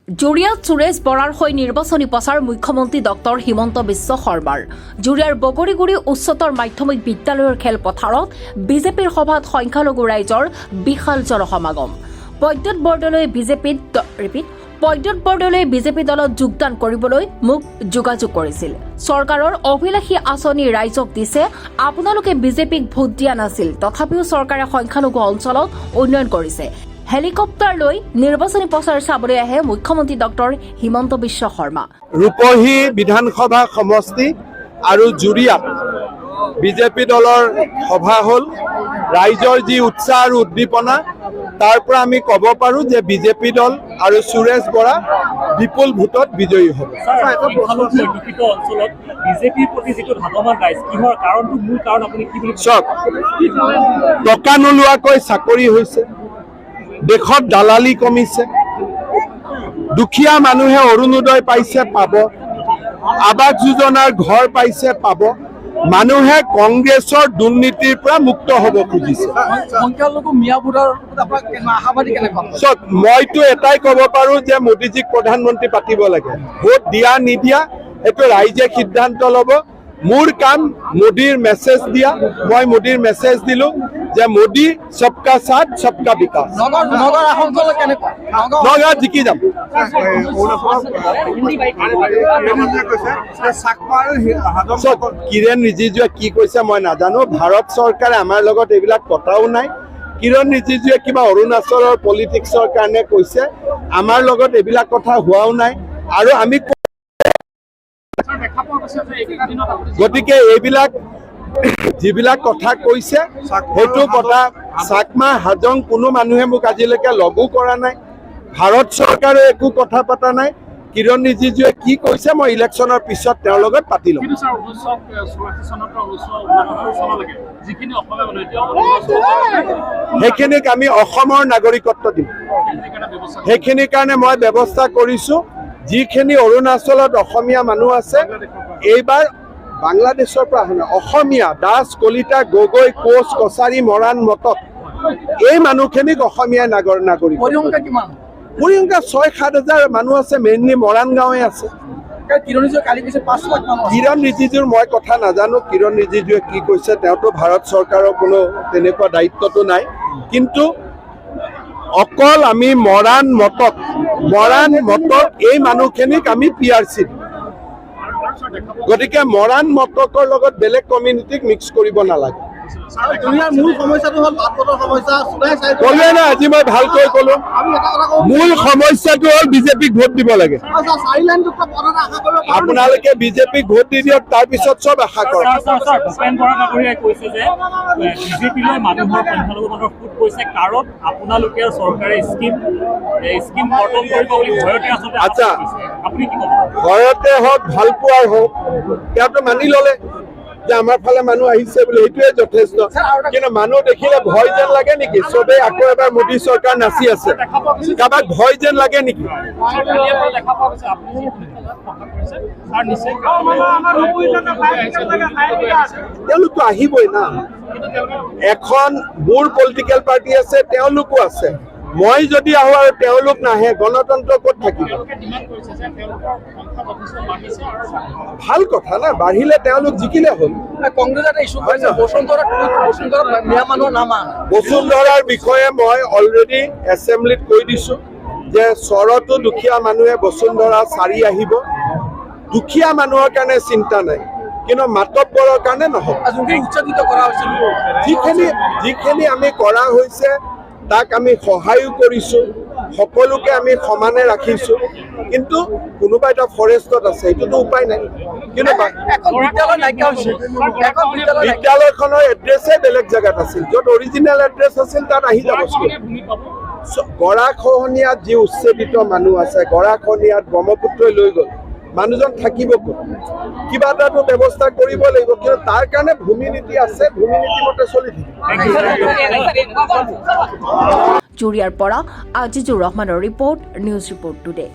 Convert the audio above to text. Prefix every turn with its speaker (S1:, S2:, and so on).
S1: জুৰিয়াত সুৰেশ বৰাৰ হৈ নিৰ্বাচনী প্ৰচাৰ মুখ্যমন্ত্ৰী ডক্টৰ হিমন্ত বিশ্ব শৰ্মাৰ। জুৰিয়াৰ বগৰীগুৰি উচ্চতৰ মাধ্যমিক বিদ্যালয়ৰ খেলপথাৰত বিজেপিৰ সভাত সংখ্যালঘু ৰাইজৰ বিশাল জনসমাগম। পদ্যুৎ বৰদলৈ বিজেপি দলত যোগদান কৰিবলৈ মোক যোগাযোগ কৰিছিল। চৰকাৰৰ অভিলাষী আঁচনি ৰাইজক দিছে, আপোনালোকে বিজেপিক ভোট দিয়া নাছিল, তথাপিও চৰকাৰে সংখ্যালঘু অঞ্চলত উন্নয়ন কৰিছে। হেলিকপ্টাৰ লৈ নিৰ্বাচনী প্ৰচাৰ চাবলৈ আহে মুখ্যমন্ত্ৰী ডক্টৰ হিমন্ত বিশ্ব শৰ্মা।
S2: ৰূপহী বিধানসভা সমষ্টি আৰু জুৰিয়াত বিজেপি দলৰ সভা হ'ল। ৰাইজৰ যি উৎসাহ আৰু উদ্দীপনা, তাৰ পৰা আমি ক'ব পাৰোঁ যে বিজেপি দল আৰু সুৰেশ বৰা বিপুল ভোটত বিজয়ী হ'ব। চব টকা নোলোৱাকৈ চাকৰি হৈছে, দেশত দালালি কমিছে, দুখীয়া মানুহে অৰুণোদয় পাইছে পাব, আৱাস যোজনাৰ ঘৰ পাইছে পাব। মানুহে কংগ্ৰেছৰ দুৰ্নীতিৰ পৰা মুক্ত হ'ব খুজিছে। মইতো এটাই ক'ব পাৰোঁ যে মোদীজীক প্ৰধানমন্ত্ৰী পাতিব লাগে। ভোট দিয়া নিদিয়া এইটো ৰাইজে সিদ্ধান্ত ল'ব। মোৰ কাম মোদীৰ মেছেজ দিয়া। মই মোদীৰ মেছেজ দিলোঁ যে মোদী সবকা সাথ সবকা বিকাশ। নগাঁৱত জিকি যাম। কিৰণ ৰিজিজুৱে কি কৈছে মই নাজানো। ভাৰত চৰকাৰে আমাৰ লগত এইবিলাক কথাও নাই। কিৰণ ৰিজিজুৱে কিবা অৰুণাচলৰ পলিটিক্সৰ কাৰণে কৈছে, আমাৰ লগত এইবিলাক কথা হোৱাও নাই। আৰু আমি গতিকে এইবিলাক যিবিলাক কথা কৈছে সেইটো কথা চাকমা হাজং কোনো মানুহে মোক আজিলৈকে লগো কৰা নাই। ভাৰত চৰকাৰে একো কথা পতা নাই। কিৰণ ৰিজিজুৱে কি কৈছে মই ইলেকশ্যনৰ পিছত তেওঁৰ লগত পাতি ল'ম। সেইখিনিক আমি অসমৰ নাগৰিকত্ব দিম। সেইখিনিৰ কাৰণে মই ব্যৱস্থা কৰিছোঁ। যিখিনি অৰুণাচলত অসমীয়া মানুহ আছে, এইবাৰ বাংলাদেশৰ পৰা অহা অসমীয়া দাস, কলিতা, গগৈ, কোচ, কছাৰী, মৰাণ, মটক, এই মানুহখিনিক অসমীয়া নাগৰিক। পৰিসংখ্যা 6-7 হাজাৰ মানুহ আছে, মেইনলি মৰাণ গাঁৱে আছে। কিৰণ ৰিজিজুৰ মই কথা নাজানো। কিৰণ ৰিজিজুৱে কি কৈছে, তেওঁতো ভাৰত চৰকাৰৰ কোনো তেনেকুৱা দায়িত্বটো নাই। কিন্তু অকল আমি মৰাণ মটক এই মানুহখিনিক আমি PRC দিম। গতিকে মৰাণ মটকৰ লগত বেলেগ কমিউনিটিক মিক্স কৰিব নালাগে। ক'লোৱে না, আজি মই ভালকৈ ক'লো। মূল সমস্যাটো হ'ল বিজেপিক ভোট দিব লাগে। আপোনালোকে বিজেপিক ভোট দি দিয়ক, তাৰপিছত চব আশা কৰক। আচ্ছা, ঘৰতে হওক ভালপোৱাৰ হওক, তেওঁতো মানি ল'লে যে আমাৰ ফালে মানুহ আহিছে বুলি, সেইটোৱে যথেষ্ট। কিন্তু মানুহ দেখিলে ভয় যেন লাগে নেকি? চবেই আকৌ এবাৰ মোদী চৰকাৰ নাচি আছে, কাৰোবাক ভয় যেন লাগে নেকি? তেওঁলোকতো আহিবই না। এখন মোৰ পলিটিকেল পাৰ্টি আছে, তেওঁলোকো আছে। মই যদি আহোঁ আৰু তেওঁলোক নাহে, গণতন্ত্ৰ ক'ত থাকিব? ভাল কথা না, বাঢ়িলে তেওঁলোক জিকিলে হ'ল। বসুন্ধৰাৰ বিষয়ে মই অলৰেডি এছেম্বলিত কৈ দিছোঁ যে চৰতো দুখীয়া মানুহে বসুন্ধৰা চাৰি আহিব। দুখীয়া মানুহৰ কাৰণে চিন্তা নাই, কিন্তু মাতব্বৰৰ কাৰণে নহ'ব। যিখিনি আমি কৰা হৈছে তাক আমি সহায়ো কৰিছোঁ, সকলোকে আমি সমানে ৰাখিছোঁ। কিন্তু কোনোবা এটা ফৰেষ্টত আছে, সেইটোতো উপায় নাই। কিন্তু বিদ্যালয়খনৰ এড্ৰেছে বেলেগ জেগাত আছিল, য'ত অৰিজিনেল এড্ৰেছ আছিল তাত আহি যাব। গৰাখহনীয়াত যি উচ্ছেদিত মানুহ আছে, গৰাখহনীয়াত ব্ৰহ্মপুত্ৰই লৈ গ'ল, মানুহজন থাকিব ক'ত? কিবা এটাতো ব্যৱস্থা কৰিব লাগিব। কিন্তু তাৰ কাৰণে ভূমি নীতি আছে, ভূমি নীতি মতে চলি থাকিব।
S1: জুৰিয়াৰ পৰা আজিজুৰ ৰহমানৰ ৰিপৰ্ট, নিউজ ৰিপৰ্ট টুডে।